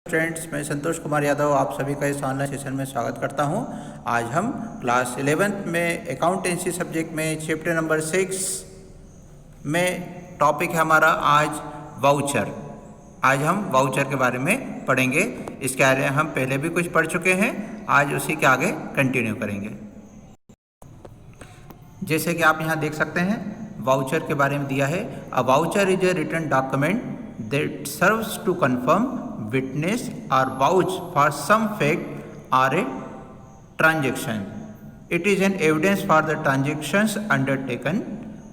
Students, मैं संतोष कुमार यादव आप सभी का इस ऑनलाइन सेशन में स्वागत करता हूं। आज हम क्लास 11th में अकाउंटेंसी सब्जेक्ट में चैप्टर नंबर 6 में टॉपिक है हमारा आज वाउचर। आज हम वाउचर के बारे में पढ़ेंगे। इसके आगे हम पहले भी कुछ पढ़ चुके हैं, आज उसी के आगे कंटिन्यू करेंगे। जैसे कि आप यहाँ देख सकते हैं वाउचर के बारे में दिया है। A voucher is a written document that serves to confirm witness or vouch for some fact or a transaction. It is an evidence for the transactions undertaken.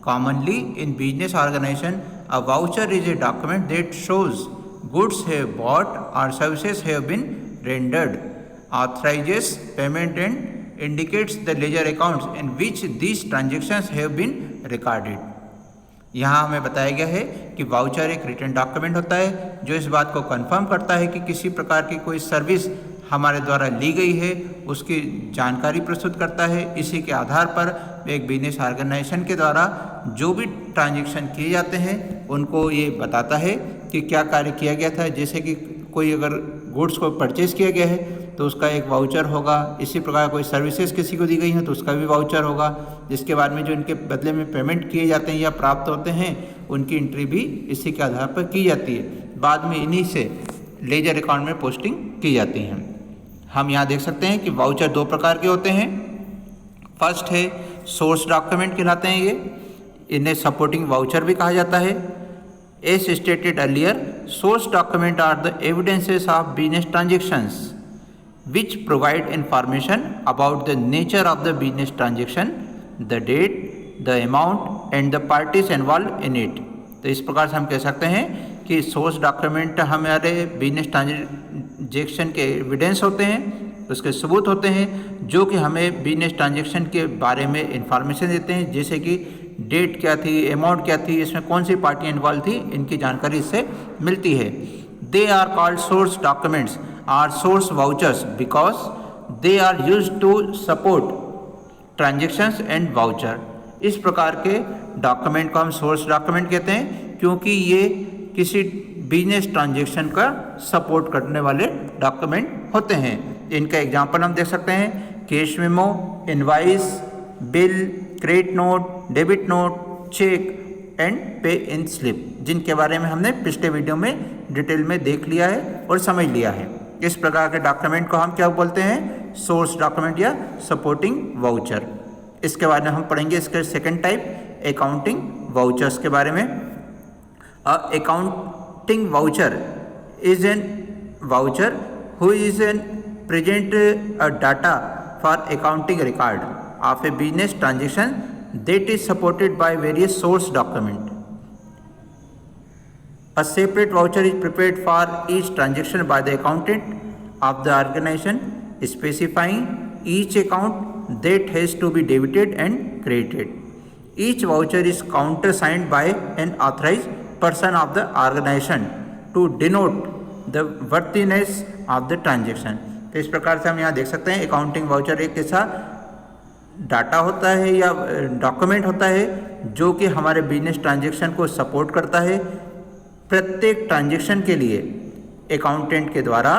Commonly in business organization, a voucher is a document that shows goods have bought or services have been rendered, authorizes payment and indicates the ledger accounts in which these transactions have been recorded. यहाँ हमें बताया गया है कि voucher एक written document होता है जो इस बात को कंफर्म करता है कि किसी प्रकार की कोई सर्विस हमारे द्वारा ली गई है, उसकी जानकारी प्रस्तुत करता है। इसी के आधार पर एक बिजनेस ऑर्गेनाइजेशन के द्वारा जो भी ट्रांजैक्शन किए जाते हैं उनको ये बताता है कि क्या कार्य किया गया था। जैसे कि कोई अगर गुड्स को परचेज़ किया गया है तो उसका एक वाउचर होगा। इसी प्रकार कोई सर्विसेज किसी को दी गई हैं तो उसका भी वाउचर होगा। जिसके बाद में जो इनके बदले में पेमेंट किए जाते हैं या प्राप्त होते हैं उनकी एंट्री भी इसी के आधार पर की जाती है। बाद में इन्हीं से लेजर अकाउंट में पोस्टिंग की जाती हैं। हम यहाँ देख सकते हैं कि वाउचर दो प्रकार के होते हैं। फर्स्ट है सोर्स डॉक्यूमेंट कहलाते हैं ये, इन्हें सपोर्टिंग वाउचर भी कहा जाता है। As stated earlier, source document are the evidences of business transactions which provide information about the nature of the business transaction, the date, the amount and the parties involved in it। तो इस प्रकार से हम कह सकते हैं कि source document हमारे बिजनेस ट्रांजेक्शन के एविडेंस होते हैं, उसके सबूत होते हैं जो कि हमें बिजनेस ट्रांजेक्शन के बारे में इंफॉर्मेशन देते हैं। जैसे कि डेट क्या थी, अमाउंट क्या थी, इसमें कौन सी पार्टी इन्वॉल्व थी, इनकी जानकारी इससे मिलती है। They are called source documents are source vouchers because they are used to support transactions and voucher। इस प्रकार के डॉक्यूमेंट को हम सोर्स डॉक्यूमेंट कहते हैं क्योंकि ये किसी बिजनेस ट्रांजैक्शन का सपोर्ट करने वाले डॉक्यूमेंट होते हैं। इनका एग्जांपल हम देख सकते हैं cash memo, invoice, bill, credit note, debit note, cheque and pay in slip, जिनके बारे में हमने पिछले वीडियो में डिटेल में देख लिया है और समझ लिया है। इस प्रकार के डॉक्यूमेंट को हम क्या बोलते हैं, सोर्स डॉक्यूमेंट या सपोर्टिंग वाउचर। इसके बारे में हम पढ़ेंगे इसके सेकंड टाइप अकाउंटिंग वाउचर्स के बारे में। Accounting voucher is an voucher who is an present data for accounting record of A business transaction that is supported by various source document. A separate voucher is prepared for each transaction by the accountant of the organization, specifying each account that has to be debited and credited. Each voucher is countersigned by an authorized person of the organization to denote the worthiness of the transaction। तो इस प्रकार से हम यहाँ देख सकते हैं accounting voucher एक ऐसा डाटा होता है या डॉक्यूमेंट होता है जो कि हमारे बिजनेस ट्रांजेक्शन को सपोर्ट करता है। प्रत्येक ट्रांजैक्शन के लिए अकाउंटेंट के द्वारा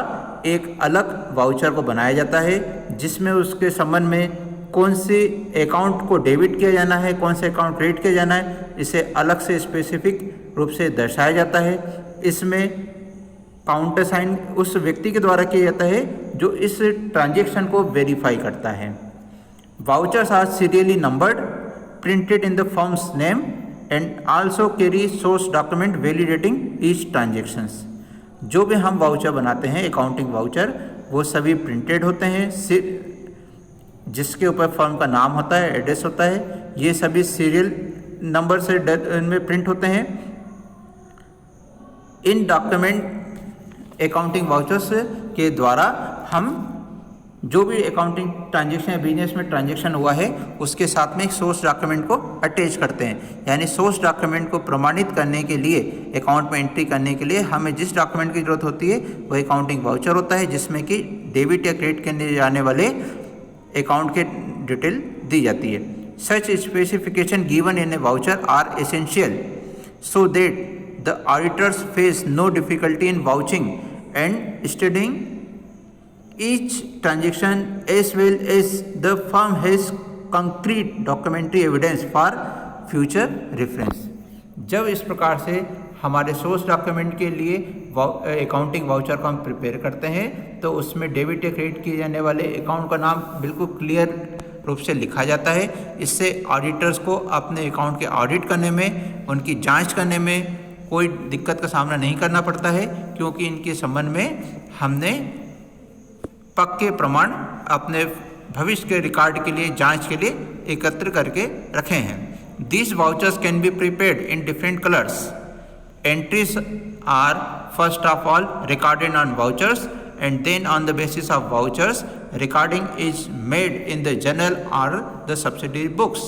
एक अलग वाउचर को बनाया जाता है जिसमें उसके संबंध में कौन से अकाउंट को डेबिट किया जाना है, कौन से अकाउंट क्रेडिट किया जाना है, इसे अलग से स्पेसिफिक रूप से दर्शाया जाता है। इसमें काउंटर साइन उस व्यक्ति के द्वारा किया जाता है जो इस ट्रांजैक्शन को वेरीफाई करता है। Vouchers are serially numbered, printed in the firm's name and also carry source document validating each transactions। जो भी हम वाउचर बनाते हैं अकाउंटिंग वाउचर वो सभी प्रिंटेड होते हैं, जिसके ऊपर फर्म का नाम होता है, एड्रेस होता है। ये सभी सीरियल नंबर से इनमें प्रिंट होते हैं। इन डॉक्यूमेंट अकाउंटिंग वाउचर्स के द्वारा हम जो भी अकाउंटिंग ट्रांजैक्शन या बिजनेस में ट्रांजैक्शन हुआ है उसके साथ में एक सोर्स डॉक्यूमेंट को अटैच करते हैं। यानी सोर्स डॉक्यूमेंट को प्रमाणित करने के लिए, अकाउंट में एंट्री करने के लिए हमें जिस डॉक्यूमेंट की जरूरत होती है वह अकाउंटिंग वाउचर होता है, जिसमें कि डेबिट या क्रेडिट करने जाने वाले अकाउंट के डिटेल दी जाती है। Such specification given in a voucher are essential so that the auditors face no difficulty in vouching and studying each transaction as well as the firm has concrete documentary evidence for future reference। जब इस प्रकार से हमारे source document के लिए accounting voucher को हम prepare करते हैं तो उसमें डेबिट या क्रेडिट किए जाने वाले अकाउंट का नाम बिल्कुल क्लियर रूप से लिखा जाता है। इससे ऑडिटर्स को अपने अकाउंट के ऑडिट करने में, उनकी जांच करने में कोई दिक्कत का सामना नहीं करना पड़ता है, क्योंकि इनके संबंध में हमने पक्के प्रमाण अपने भविष्य के रिकॉर्ड के लिए, जांच के लिए एकत्र करके रखे हैं। These vouchers can be prepared in different colors. Entries are first of all recorded on vouchers, and then on the basis of vouchers, recording is made in the journal or the subsidiary books.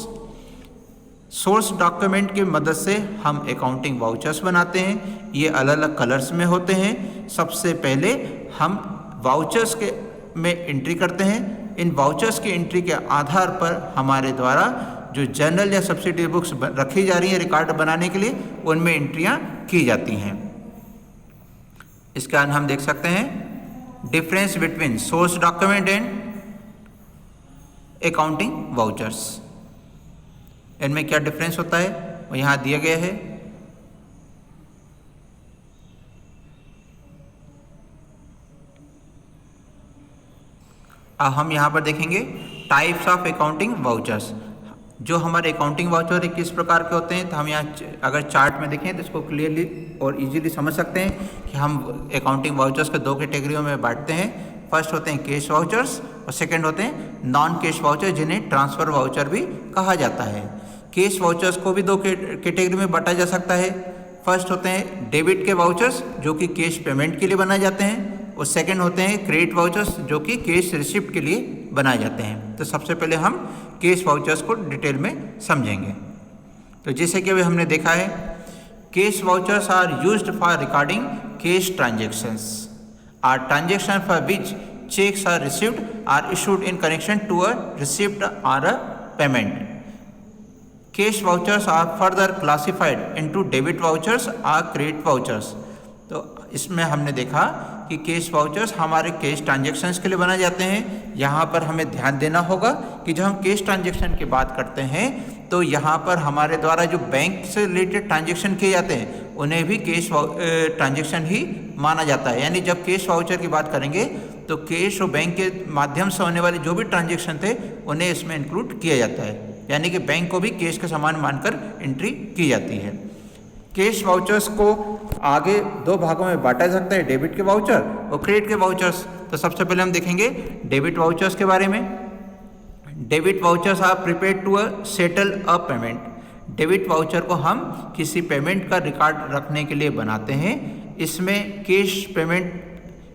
Source document की मदद से हम accounting vouchers बनाते हैं। ये अलग अलग colours में होते हैं। सबसे पहले हम वाउचर्स के में एंट्री करते हैं। इन वाउचर्स की एंट्री के आधार पर हमारे द्वारा जो जर्नल या सब्सिडी बुक्स रखी जा रही हैं रिकॉर्ड बनाने के लिए, उनमें एंट्रियां की जाती हैं। इसके बाद हम देख सकते हैं difference between source document and accounting vouchers. इनमें क्या डिफरेंस होता है वो यहाँ दिया गया है। अब हम यहाँ पर देखेंगे टाइप्स ऑफ अकाउंटिंग वाउचर्स। जो हमारे अकाउंटिंग वाउचर किस प्रकार के होते हैं, तो हम यहाँ अगर चार्ट में देखें तो इसको क्लियरली और इजीली समझ सकते हैं कि हम अकाउंटिंग वाउचर्स को दो कैटेगरियों में बांटते हैं। फर्स्ट होते हैं कैश वाउचर्स और सेकंड होते हैं नॉन कैश वाउचर, जिन्हें ट्रांसफ़र वाउचर भी कहा जाता है। कैश वाउचर्स को भी दो कैटेगरी में बांटा जा सकता है। फर्स्ट होते हैं डेबिट के वाउचर्स, जो कि कैश पेमेंट के लिए बनाए जाते हैं, और सेकंड होते हैं क्रेडिट वाउचर्स, जो कि कैश रिसिप्ट के लिए बनाए जाते हैं। तो सबसे पहले हम कैश वाउचर्स को डिटेल में समझेंगे। तो जैसे कि अभी हमने देखा है, cash vouchers are used for recording cash transactions are transaction for which cheques are received are issued in connection to a receipt और a payment. Cash vouchers are further classified into debit vouchers और credit vouchers. तो इसमें हमने देखा कि cash vouchers हमारे cash transactions के लिए बनाए जाते हैं। यहाँ पर हमें ध्यान देना होगा कि जब हम कैश ट्रांजैक्शन की बात करते हैं तो यहाँ पर हमारे द्वारा जो बैंक से रिलेटेड ट्रांजैक्शन किए जाते हैं उन्हें भी कैश ट्रांजैक्शन ही माना जाता है। यानी जब कैश वाउचर की बात करेंगे तो कैश और बैंक के माध्यम से होने वाले जो भी ट्रांजैक्शन थे उन्हें इसमें इंक्लूड किया जाता है। यानी कि बैंक को भी कैश के समान मानकर एंट्री की जाती है। कैश वाउचर्स को आगे दो भागों में बांटा जा सकता है, डेबिट के वाउचर और क्रेडिट के वाउचर्स। तो सबसे पहले हम देखेंगे डेबिट वाउचर्स के बारे में। Debit vouchers are prepared to settle a payment. Debit voucher को हम किसी पेमेंट का रिकॉर्ड रखने के लिए बनाते हैं। इसमें कैश पेमेंट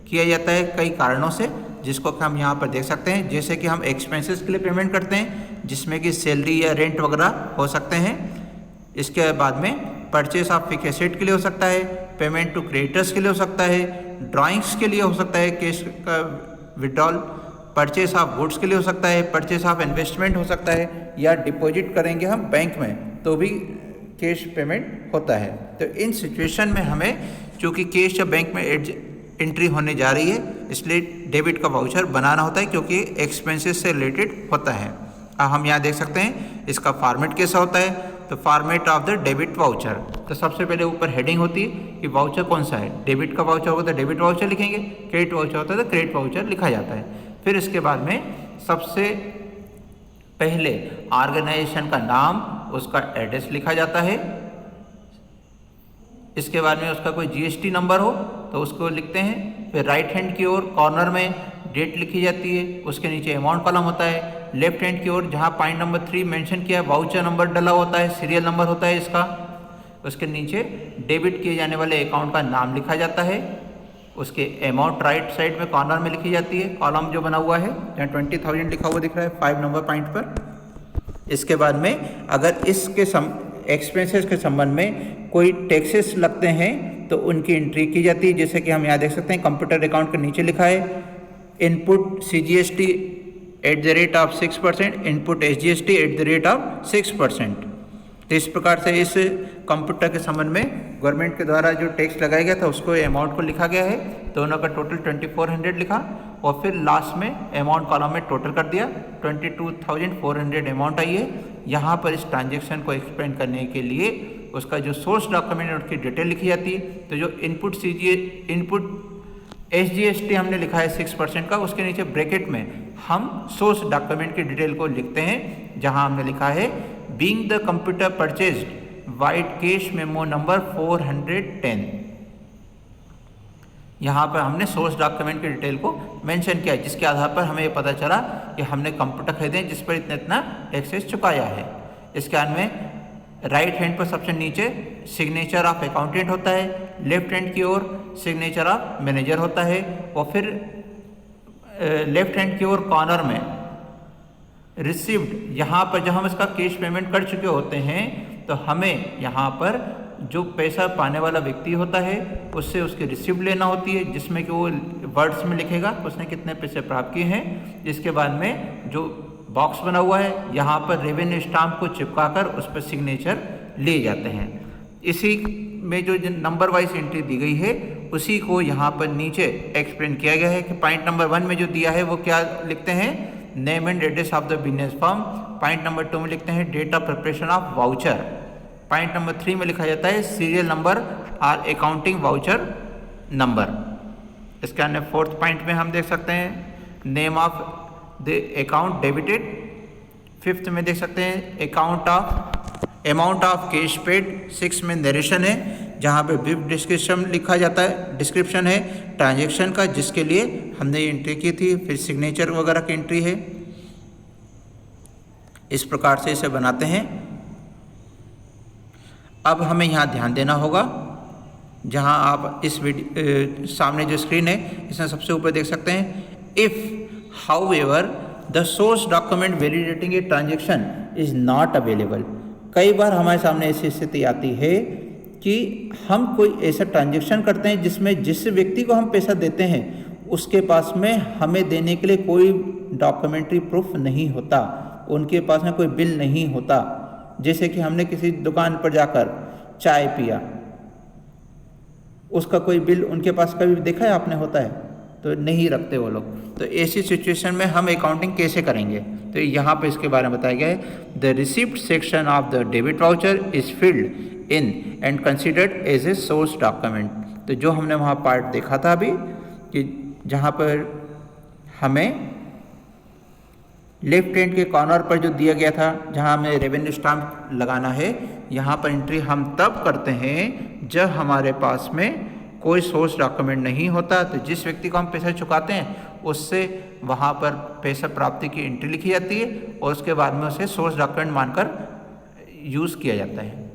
किया जाता है कई कारणों से, जिसको हम यहाँ पर देख सकते हैं। जैसे कि हम एक्सपेंसेस के लिए पेमेंट करते हैं, जिसमें कि सैलरी या रेंट वगैरह हो सकते हैं। इसके बाद में परचेस ऑफ फिक्स एसेट के लिए हो सकता है, पेमेंट टू क्रेडिटर्स के लिए हो सकता है, ड्राइंग्स के लिए हो सकता है, कैश का विड्रॉल, परचेस ऑफ गुड्स के लिए हो सकता है, परचेस ऑफ इन्वेस्टमेंट हो सकता है, या डिपॉजिट करेंगे हम बैंक में तो भी कैश पेमेंट होता है। तो इन सिचुएशन में हमें चूँकि कैश या बैंक में एंट्री होने जा रही है, इसलिए डेबिट का वाउचर बनाना होता है, क्योंकि एक्सपेंसेस से रिलेटेड होता है। अब हम यहाँ देख सकते हैं इसका फॉर्मेट कैसा होता है। तो format of the debit voucher, तो सबसे पहले ऊपर हेडिंग होती है कि वाउचर कौन सा है। डेबिट का वाउचर होगा तो डेबिट वाउचर लिखेंगे, क्रेडिट वाउचर होता है तो क्रेडिट वाउचर लिखा जाता है। फिर इसके बाद में सबसे पहले ऑर्गेनाइजेशन का नाम, उसका एड्रेस लिखा जाता है। इसके बाद में उसका कोई जीएसटी नंबर हो तो उसको लिखते हैं। फिर राइट हैंड की ओर कॉर्नर में डेट लिखी जाती है, उसके नीचे अमाउंट कॉलम होता है। लेफ्ट हैंड की ओर जहां पॉइंट नंबर 3 मेंशन किया है वाउचर नंबर डला होता है, सीरियल नंबर होता है इसका। उसके नीचे डेबिट किए जाने वाले अकाउंट का नाम लिखा जाता है। उसके अमाउंट राइट साइड में कॉर्नर में लिखी जाती है, कॉलम जो बना हुआ है जहाँ 20,000 लिखा हुआ दिख रहा है 5 नंबर पॉइंट पर। इसके बाद में अगर इसके एक्सपेंसेस के संबंध में कोई टैक्सेस लगते हैं तो उनकी एंट्री की जाती है। जैसे कि हम यहाँ देख सकते हैं कंप्यूटर अकाउंट के नीचे लिखा है इनपुट CGST @ 6%, इनपुट SGST @ 6%। तो इस प्रकार से इस कंप्यूटर के संबंध में गवर्नमेंट के द्वारा जो टैक्स लगाया गया था उसको अमाउंट को लिखा गया है। दोनों का टोटल 2400 लिखा और फिर लास्ट में अमाउंट कॉलम में टोटल कर दिया, 22,400 अमाउंट आई है। यहाँ पर इस ट्रांजेक्शन को एक्सप्लेन करने के लिए उसका जो सोर्स डॉक्यूमेंट है उसकी डिटेल लिखी जाती है। तो जो इनपुट SGST हमने लिखा है 6% का, उसके नीचे ब्रैकेट में हम सोर्स डॉक्यूमेंट की डिटेल को लिखते हैं, जहां हमने लिखा है being the computer purchased white cash memo number 410। यहाँ पर हमने सोर्स डॉक्यूमेंट की डिटेल को मेंशन किया, जिसके आधार पर हमें ये पता चला कि हमने कंप्यूटर खरीदे जिस पर इतना इतना एक्सेस चुकाया है। इसके बाद में राइट हैंड पर सबसे नीचे सिग्नेचर ऑफ अकाउंटेंट होता है, लेफ्ट हैंड की ओर सिग्नेचर ऑफ मैनेजर होता है और फिर लेफ्ट हैंड की ओर कॉर्नर में रिसीव्ड, यहाँ पर जब हम इसका कैश पेमेंट कर चुके होते हैं तो हमें यहाँ पर जो पैसा पाने वाला व्यक्ति होता है उससे उसकी रिसिप्ट लेना होती है, जिसमें कि वो वर्ड्स में लिखेगा उसने कितने पैसे प्राप्त किए हैं। जिसके बाद में जो बॉक्स बना हुआ है यहाँ पर रेवेन्यू स्टाम्प को चिपकाकर उस पर सिग्नेचर लिए जाते हैं। इसी में जो नंबर वाइज एंट्री दी गई है उसी को यहाँ पर नीचे एक्सप्लेन किया गया है कि पॉइंट नंबर 1 में जो दिया है वो क्या लिखते हैं, name and address of the business firm. Point number 2 में लिखते हैं date of preparation of voucher. Point number 3 में लिखा जाता है सीरियल नंबर और अकाउंटिंग वाउचर नंबर। इसके अंदर 4th पॉइंट में हम देख सकते हैं name of the account debited. 5th में देख सकते हैं अमाउंट ऑफ कैश पेड। 6 में नरेशन है जहाँ पे ब्रीफ डिस्क्रिप्शन लिखा जाता है, डिस्क्रिप्शन है ट्रांजैक्शन का जिसके लिए हमने एंट्री की थी। फिर सिग्नेचर वगैरह की एंट्री है। इस प्रकार से इसे बनाते हैं। अब हमें यहाँ ध्यान देना होगा, जहाँ आप इस सामने जो स्क्रीन है इसमें सबसे ऊपर देख सकते हैं if however the source document validating a transaction is not available. कई बार हमारे सामने ऐसी स्थिति आती है कि हम कोई ऐसा ट्रांजेक्शन करते हैं जिसमें जिस व्यक्ति को हम पैसा देते हैं उसके पास में हमें देने के लिए कोई डॉक्यूमेंट्री प्रूफ नहीं होता, उनके पास में कोई बिल नहीं होता। जैसे कि हमने किसी दुकान पर जाकर चाय पिया, उसका कोई बिल उनके पास कभी देखा है आपने, होता है तो नहीं रखते वो लोग। तो ऐसी सिचुएशन में हम अकाउंटिंग कैसे करेंगे, तो यहाँ पे इसके बारे में बताया गया है the receipt section of the debit voucher is filled in and considered as a source document. तो जो हमने वहाँ पार्ट देखा था अभी कि जहाँ पर हमें लेफ्ट हैंड के कॉर्नर पर जो दिया गया था जहाँ हमें रेवेन्यू स्टाम्प लगाना है, यहाँ पर एंट्री हम तब करते हैं जब हमारे पास में कोई सोर्स डॉक्यूमेंट नहीं होता। तो जिस व्यक्ति को हम पैसा चुकाते हैं उससे वहाँ पर पैसा प्राप्ति की एंट्री लिखी जाती है और उसके बाद में उसे सोर्स डॉक्यूमेंट मानकर यूज़ किया जाता है।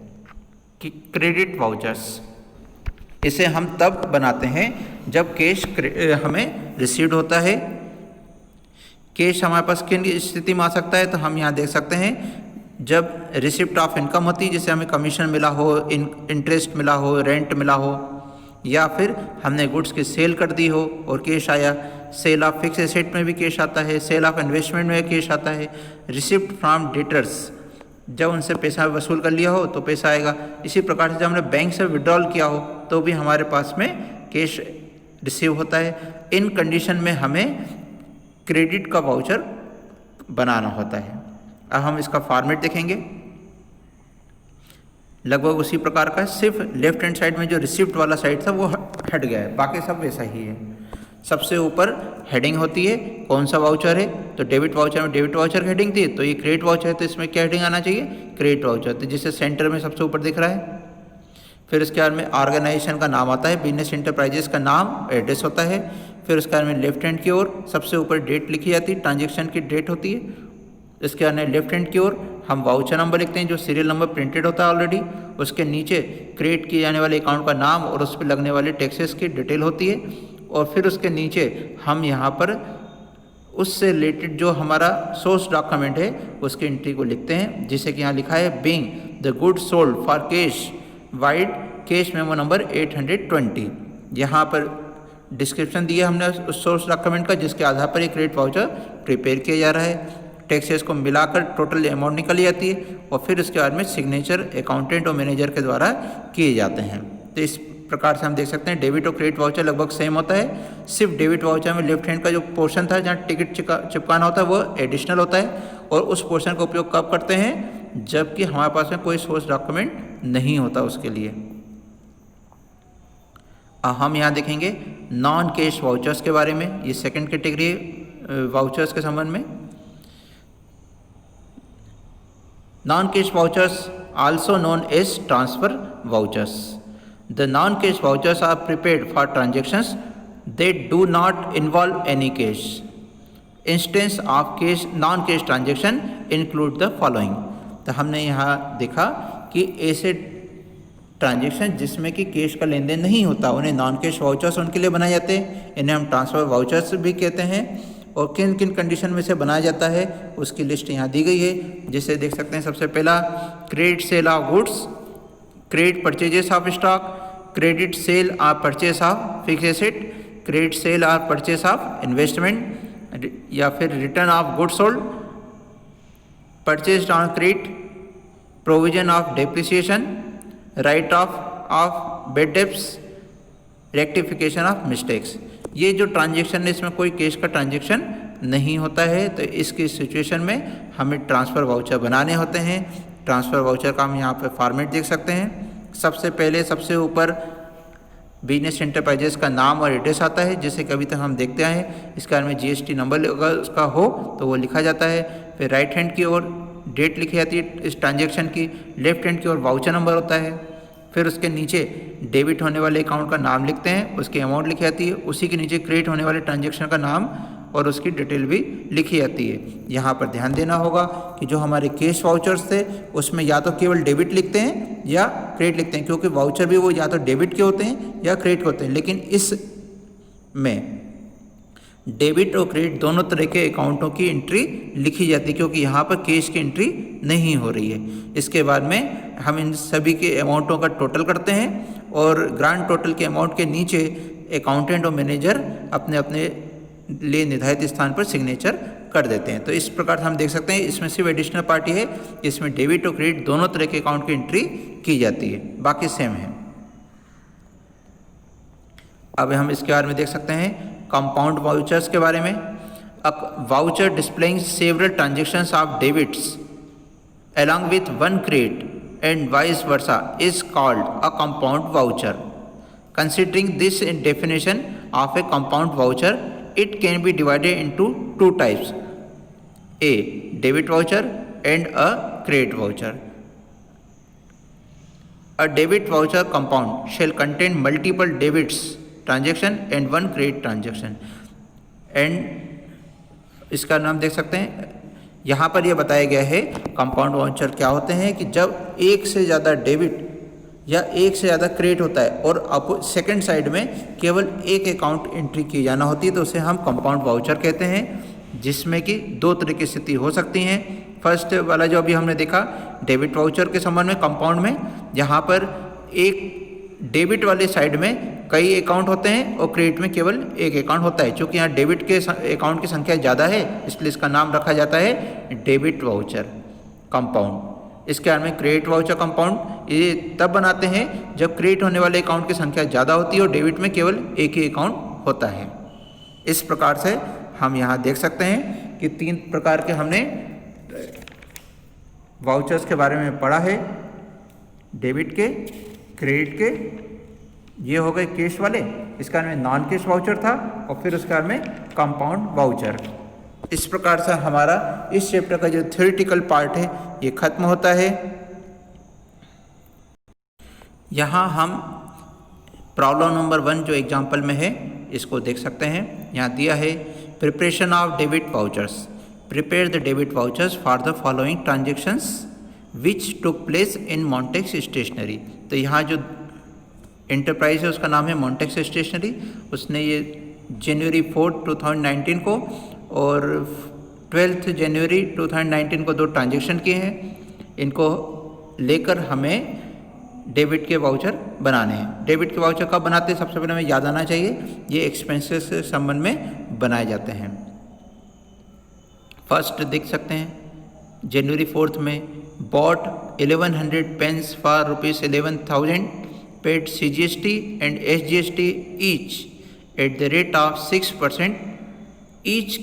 कि क्रेडिट वाउचर्स इसे हम तब बनाते हैं जब कैश हमें रिसीव्ड होता है। कैश हमारे पास किन स्थिति में आ सकता है, तो हम यहाँ देख सकते हैं जब रिसिप्ट ऑफ इनकम होती है, जैसे हमें कमीशन मिला हो, इंटरेस्ट मिला हो, रेंट मिला हो, या फिर हमने गुड्स की सेल कर दी हो और कैश आया। सेल ऑफ फिक्स एसेट में भी कैश आता है, सेल ऑफ इन्वेस्टमेंट में कैश आता है। रिसिप्ट फ्रॉम डेटर्स, जब उनसे पैसा वसूल कर लिया हो तो पैसा आएगा। इसी प्रकार से जब हमने बैंक से विड्रॉल किया हो तो भी हमारे पास में कैश रिसीव होता है। इन कंडीशन में हमें क्रेडिट का वाउचर बनाना होता है। अब हम इसका फॉर्मेट देखेंगे, लगभग उसी प्रकार का है, सिर्फ लेफ्ट हैंड साइड में जो रिसिप्ट वाला साइड था वो हट गया है, बाकी सब वैसा ही है। सबसे ऊपर हेडिंग होती है, कौन सा वाउचर है, तो डेबिट वाउचर में डेबिट वाउचर की हेडिंग थी, तो ये क्रेडिट वाउचर है तो इसमें क्या हेडिंग आना चाहिए, क्रेडिट वाउचर, तो जिससे सेंटर में सबसे ऊपर दिख रहा है। फिर उसके बाद में ऑर्गेनाइजेशन का नाम आता है, बिजनेस इंटरप्राइजेस का नाम एड्रेस होता है। फिर उसके बाद में लेफ्ट हैंड की ओर सबसे ऊपर डेट लिखी जाती है, ट्रांजेक्शन की डेट होती है। इसके बाद में लेफ्ट हैंड की ओर हम वाउचर नंबर लिखते हैं जो सीरियल नंबर प्रिंटेड होता है ऑलरेडी। उसके नीचे क्रिएट किए जाने वाले अकाउंट का नाम और उस पर लगने वाले टैक्सेस की डिटेल होती है। और फिर उसके नीचे हम यहाँ पर उससे रिलेटेड जो हमारा सोर्स डॉक्यूमेंट है उसकी एंट्री को लिखते हैं, जिसे कि यहाँ लिखा है being the good sold for cash wide cash memo number 820। यहाँ पर डिस्क्रिप्शन दिया हमने उस सोर्स डॉक्यूमेंट का, जिसके आधार पर एक क्रेडिट वाउचर प्रिपेयर किया जा रहा है। टैक्सेस को मिलाकर टोटल अमाउंट निकल जाती है और फिर उसके बाद में सिग्नेचर अकाउंटेंट और मैनेजर के द्वारा किए जाते हैं। तो इस प्रकार से हम देख सकते हैं डेबिट और क्रेडिट वाउचर लगभग सेम होता है। सिर्फ डेबिट वाउचर में लेफ्ट हैंड का जो पोर्शन था जहाँ टिकट चिपकाना होता है वो एडिशनल होता है, और उस पोर्शन का उपयोग कब करते हैं, जबकि हमारे पास में कोई सोर्स डॉक्यूमेंट नहीं होता उसके लिए। हम यहाँ देखेंगे नॉन कैश वाउचर्स के बारे में। ये सेकंड कैटेगरी वाउचर्स के संबंध में। Non cash vouchers also known as transfer vouchers. The non-cash vouchers are prepared for transactions that do not involve any cash. Instance of cash non-cash transaction include the following। तो हमने यहाँ देखा कि ऐसे transaction जिसमें कि कैश का लेन then नहीं होता उन्हें नॉन कैश वाउचर्स उनके लिए बनाए जाते हैं। इन्हें हम ट्रांसफर वाउचर्स भी कहते हैं। और किन किन कंडीशन में से बनाया जाता है उसकी लिस्ट यहाँ दी गई है, जिसे देख सकते हैं। सबसे पहला credit sale of goods, credit purchases of stock, credit sale और purchase of fix asset, credit sale और परचेस ऑफ इन्वेस्टमेंट, या फिर return of goods sold, purchase on credit, provision of depreciation, write off bad debts, rectification of mistakes. ये जो transaction है इसमें कोई cash का ट्रांजेक्शन नहीं होता है, तो इसकी सिचुएशन में हमें ट्रांसफ़र वाउचर बनाने होते हैं। ट्रांसफ़र वाउचर का हम यहाँ पे फॉर्मेट देख सकते हैं। सबसे पहले सबसे ऊपर बिजनेस एंटरप्राइजेस का नाम और एड्रेस आता है, जिसे कभी तक हम देखते आए हैं। इसके बारे में GST नंबर अगर उसका हो तो वो लिखा जाता है। फिर राइट हैंड की ओर डेट लिखी जाती है इस ट्रांजेक्शन की, लेफ्ट हैंड की ओर वाउचर नंबर होता है। फिर उसके नीचे डेबिट होने वाले अकाउंट का नाम लिखते हैं, उसकी अमाउंट लिखी जाती है। उसी के नीचे क्रेडिट होने वाले ट्रांजेक्शन का नाम और उसकी डिटेल भी लिखी जाती है। यहाँ पर ध्यान देना होगा कि जो हमारे कैश वाउचर्स थे उसमें या तो केवल डेबिट लिखते हैं या क्रेडिट लिखते हैं, क्योंकि वाउचर भी वो या तो डेबिट के होते हैं या क्रेडिट के होते हैं। लेकिन इस में डेबिट और क्रेडिट दोनों तरह के अकाउंटों की एंट्री लिखी जाती है, क्योंकि यहाँ पर कैश की एंट्री नहीं हो रही है। इसके बाद में हम इन सभी के अमाउंटों का टोटल करते हैं और ग्रांड टोटल के अमाउंट के नीचे अकाउंटेंट और मैनेजर अपने अपने लिए निर्धारित स्थान पर सिग्नेचर कर देते हैं। तो इस प्रकार हम देख सकते हैं इसमें सिर्फ एडिशनल पार्टी है, इसमें डेबिट और क्रेडिट दोनों तरह के अकाउंट की एंट्री की जाती है, बाकी सेम है। अब हम इसके बारे में देख सकते हैं कंपाउंड वाउचर्स के बारे में। अ voucher displaying several transactions of debits along with one credit and vice versa is called a compound voucher. Considering this definition of a compound voucher, it can be divided into two types: a debit voucher and a credit voucher. A debit voucher compound shall contain multiple debits transaction and one credit transaction. And इसका नाम देख सकते हैं। यहाँ पर यह बताया गया है कंपाउंड वाउचर क्या होते हैं कि जब एक से ज़्यादा डेबिट या एक से ज़्यादा क्रेडिट होता है और सेकंड साइड में केवल एक अकाउंट एंट्री की जाना होती है, तो उसे हम कंपाउंड वाउचर कहते हैं, जिसमें कि दो तरह की स्थिति हो सकती हैं। फर्स्ट वाला जो अभी हमने देखा डेबिट वाउचर के संबंध में कंपाउंड में, यहाँ पर एक डेबिट वाले साइड में कई अकाउंट होते हैं और क्रेडिट में केवल एक अकाउंट होता है। चूँकि यहाँ डेबिट के अकाउंट की संख्या ज़्यादा है इसलिए इसका नाम रखा जाता है डेबिट वाउचर कंपाउंड। इसके बारे में क्रेडिट वाउचर कंपाउंड ये तब बनाते हैं जब क्रेडिट होने वाले अकाउंट की संख्या ज़्यादा होती है और डेबिट में केवल एक ही अकाउंट होता है। इस प्रकार से हम यहाँ देख सकते हैं कि तीन प्रकार के हमने वाउचर्स के बारे में पढ़ा है, डेबिट के, क्रेडिट के, ये हो गए कैश वाले, इसका में नॉन कैश वाउचर था, और फिर उसके में कंपाउंड वाउचर। इस प्रकार से हमारा इस चैप्टर का जो थ्योरेटिकल पार्ट है ये खत्म होता है। यहाँ हम प्रॉब्लम नंबर 1 जो एग्जाम्पल में है इसको देख सकते हैं। यहाँ दिया है preparation of debit vouchers. Prepare the debit vouchers for the following transactions which took place in Montex stationery. तो यहाँ जो एंटरप्राइज है उसका नाम है मॉन्टेक्स स्टेशनरी। उसने ये जनवरी 4, 2019 को और 12 जनवरी 2019 को 2 ट्रांजेक्शन किए हैं। इनको लेकर हमें डेबिट के वाउचर बनाने हैं। डेबिट के वाउचर कब बनाते हैं सबसे पहले हमें याद आना चाहिए, ये एक्सपेंसेस के संबंध में बनाए जाते हैं। फर्स्ट देख सकते हैं जनवरी 4 में bought 1100 pens for rupees 11,000, paid CGST and SGST each at the rate of 6%, each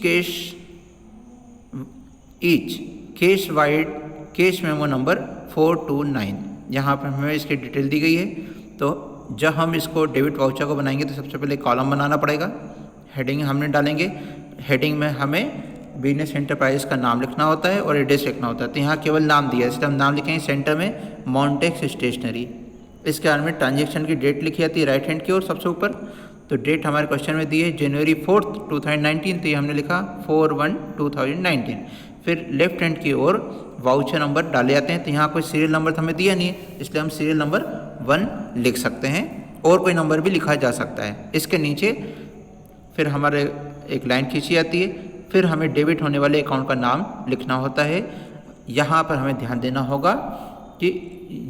case wide case memo number 429। यहाँ पर हमें इसकी डिटेल दी गई है। तो जब हम इसको डेबिट वाउचर को बनाएंगे तो सबसे पहले कॉलम बनाना पड़ेगा, हेडिंग हमने डालेंगे। हेडिंग में हमें बिजनेस एंटरप्राइज का नाम लिखना होता है और एड्रेस लिखना होता है। तो यहाँ केवल नाम दिया है, इसलिए हम नाम लिखेंगे सेंटर में मॉन्टेक्स स्टेशनरी। इसके बारे में ट्रांजेक्शन की डेट लिखी जाती है राइट हैंड की ओर सबसे ऊपर। तो डेट हमारे क्वेश्चन में दी है जनवरी 4, 2019, तो ये हमने लिखा 4/1/2019। फिर लेफ्ट हैंड की ओर वाउचर नंबर डाले जाते हैं। तो यहाँ कोई सीरियल नंबर तो हमें दिया नहीं है, इसलिए हम सीरियल नंबर 1 लिख सकते हैं, और कोई नंबर भी लिखा जा सकता है। इसके नीचे फिर हमारे एक लाइन खींची जाती है। फिर हमें डेबिट होने वाले अकाउंट का नाम लिखना होता है। यहाँ पर हमें ध्यान देना होगा कि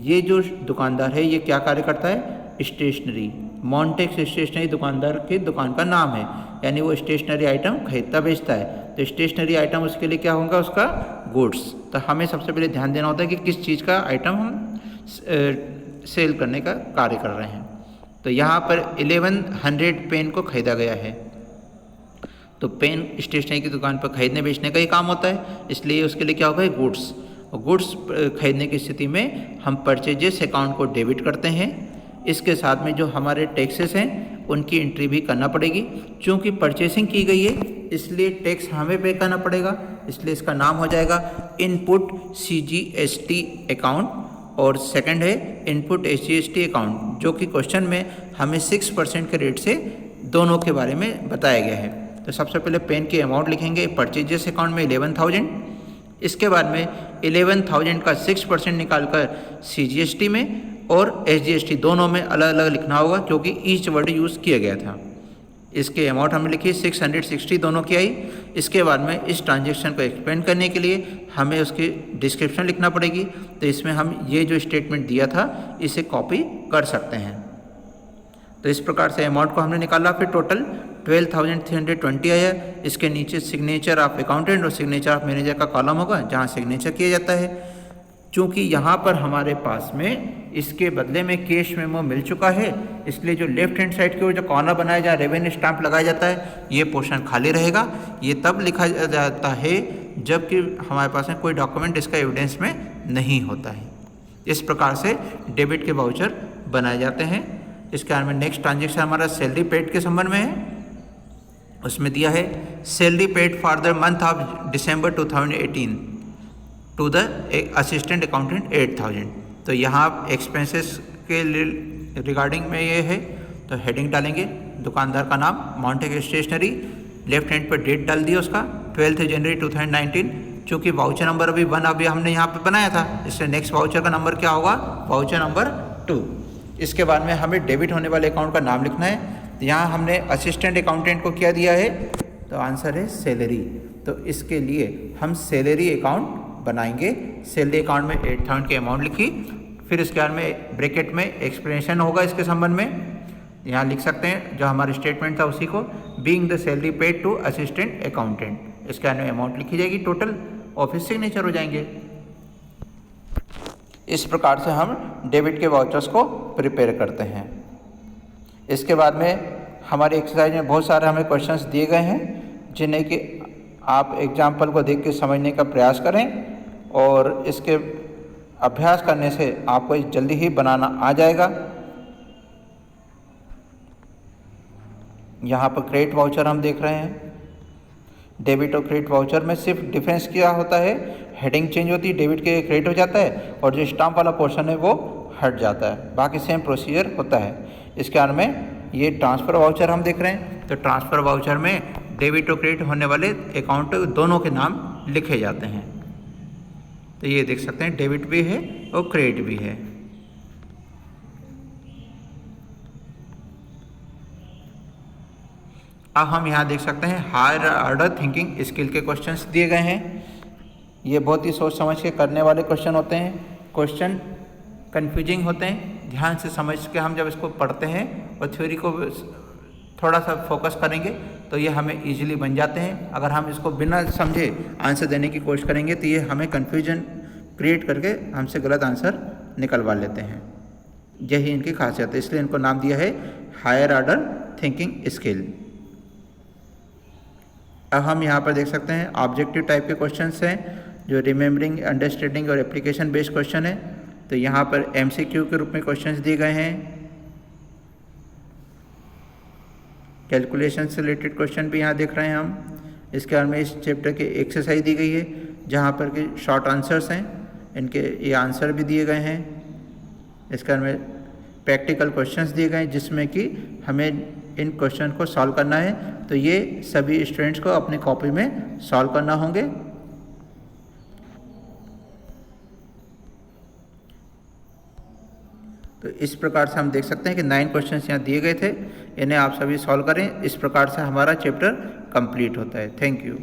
ये जो दुकानदार है ये क्या कार्य करता है, स्टेशनरी। मॉन्टेक्स स्टेशनरी दुकानदार के दुकान का नाम है, यानी वो स्टेशनरी आइटम खरीदता बेचता है। तो स्टेशनरी आइटम उसके लिए क्या होगा, उसका गुड्स। तो हमें सबसे पहले ध्यान देना होता है कि किस चीज़ का आइटम हम सेल करने का कार्य कर रहे हैं। तो यहाँ पर 1100 पेन को खरीदा गया है। तो पेन स्टेशनरी की दुकान पर खरीदने बेचने का ही काम होता है, इसलिए उसके लिए क्या होगा, गुड्स। और गुड्स खरीदने की स्थिति में हम परचेजेस अकाउंट को डेबिट करते हैं। इसके साथ में जो हमारे टैक्सेस हैं उनकी एंट्री भी करना पड़ेगी। चूँकि परचेसिंग की गई है इसलिए टैक्स हमें पे करना पड़ेगा, इसलिए इसका नाम हो जाएगा इनपुट CGST अकाउंट, और सेकंड है इनपुट SGST अकाउंट, जो कि क्वेश्चन में हमें 6% के रेट से दोनों के बारे में बताया गया है। तो सबसे पहले पेन की अमाउंट लिखेंगे परचेजेस अकाउंट में 11,000। इसके बाद में 11,000 का 6% निकालकर CGST में और SGST दोनों में अलग अलग लिखना होगा, क्योंकि ईच वर्ड यूज़ किया गया था। इसके अमाउंट हमने लिखी 660 दोनों की आई। इसके बाद में इस ट्रांजेक्शन को एक्सप्लेन करने के लिए हमें उसकी डिस्क्रिप्शन लिखना पड़ेगी। तो इसमें हम ये जो स्टेटमेंट दिया था इसे कॉपी कर सकते हैं। तो इस प्रकार से अमाउंट को हमने निकाला। फिर टोटल 12,320 आया। इसके नीचे सिग्नेचर ऑफ अकाउंटेंट और सिग्नेचर ऑफ मैनेजर का कॉलम होगा जहाँ सिग्नेचर किया जाता है। चूँकि यहाँ पर हमारे पास में इसके बदले में कैश मेमो मिल चुका है, इसलिए जो लेफ्ट हैंड साइड की ओर जो कॉर्नर बनाया जहाँ रेवेन्यू स्टैंप लगाया जाता है ये पोर्शन खाली रहेगा। ये तब लिखा जाता है जबकि हमारे पास में कोई डॉक्यूमेंट इसका एविडेंस में नहीं होता है। इस प्रकार से डेबिट के वाउचर बनाए जाते हैं। इसके बारे में नेक्स्ट ट्रांजेक्शन हमारा सैलरी पेड के संबंध में है। उसमें दिया है salary paid for the month of December 2018 to the assistant accountant 8,000। तो यहाँ एक्सपेंसेस के रिगार्डिंग में ये है। तो हेडिंग डालेंगे दुकानदार का नाम मॉन्टेक्स स्टेशनरी, लेफ्ट हैंड पर डेट डाल दी उसका 12 जनवरी 2019। चूँकि वाउचर नंबर अभी 1 अभी हमने यहाँ पे बनाया था, इसलिए नेक्स्ट वाउचर का नंबर क्या होगा, वाउचर नंबर 2। इसके बाद में हमें डेबिट होने वाले अकाउंट का नाम लिखना है। तो यहाँ हमने असिस्टेंट अकाउंटेंट को क्या दिया है, तो आंसर है सैलरी। तो इसके लिए हम सैलरी अकाउंट बनाएंगे। सैलरी अकाउंट में 8,000 की अमाउंट लिखी। फिर इसके बाद में ब्रैकेट में एक्सप्लेनेशन होगा इसके संबंध में। यहाँ लिख सकते हैं जो हमारा स्टेटमेंट था उसी को, being the salary paid to assistant accountant. इसके बाद में अमाउंट लिखी जाएगी टोटल, ऑफिस सिग्नेचर हो जाएंगे। इस प्रकार से हम डेबिट के वाउचर्स को प्रिपेयर करते हैं। इसके बाद में हमारी एक्सरसाइज में बहुत सारे हमें क्वेश्चंस दिए गए हैं, जिन्हें कि आप एग्जाम्पल को देख के समझने का प्रयास करें, और इसके अभ्यास करने से आपको जल्दी ही बनाना आ जाएगा। यहाँ पर क्रेडिट वाउचर हम देख रहे हैं। डेबिट और क्रेडिट वाउचर में सिर्फ डिफरेंस क्या होता है, हेडिंग चेंज होती है, डेबिट के क्रेडिट हो जाता है और जो स्टाम्प वाला पोर्शन है वो हट जाता है, बाकी सेम प्रोसीजर होता है। इसके बारे में ये ट्रांसफ़र वाउचर हम देख रहे हैं। तो ट्रांसफ़र वाउचर में डेबिट और क्रेडिट होने वाले अकाउंट दोनों के नाम लिखे जाते हैं। तो ये देख सकते हैं डेबिट भी है और क्रेडिट भी है। अब हम यहाँ देख सकते हैं हायर ऑर्डर थिंकिंग स्किल के क्वेश्चंस दिए गए हैं। ये बहुत ही सोच समझ के करने वाले क्वेश्चन होते हैं। क्वेश्चन कन्फ्यूजिंग होते हैं, ध्यान से समझ के हम जब इसको पढ़ते हैं और थ्योरी को थोड़ा सा फोकस करेंगे तो ये हमें ईजिली बन जाते हैं। अगर हम इसको बिना समझे आंसर देने की कोशिश करेंगे तो ये हमें कन्फ्यूजन क्रिएट करके हमसे गलत आंसर निकलवा लेते हैं। यही इनकी खासियत है, इसलिए इनको नाम दिया है हायर ऑर्डर थिंकिंग स्किल। अब हम यहाँ पर देख सकते हैं ऑब्जेक्टिव टाइप के क्वेश्चंस हैं जो रिमेम्बरिंग, अंडरस्टैंडिंग और एप्लीकेशन बेस्ड क्वेश्चन है। तो यहाँ पर MCQ के रूप में क्वेश्चंस दिए गए हैं। कैलकुलेशन से रिलेटेड क्वेश्चन भी यहाँ देख रहे हैं हम। इसके बारे में इस चैप्टर की एक्सरसाइज दी गई है जहाँ पर कि शॉर्ट आंसर्स हैं, इनके ये आंसर भी दिए गए हैं। इसके बारे में प्रैक्टिकल क्वेश्चंस दिए गए हैं जिसमें कि हमें इन क्वेश्चन को सॉल्व करना है। तो ये सभी स्टूडेंट्स को अपनी कॉपी में सॉल्व करना होंगे। तो इस प्रकार से हम देख सकते हैं कि 9 क्वेश्चंस यहाँ दिए गए थे, इन्हें आप सभी सॉल्व करें। इस प्रकार से हमारा चैप्टर कंप्लीट होता है। Thank you.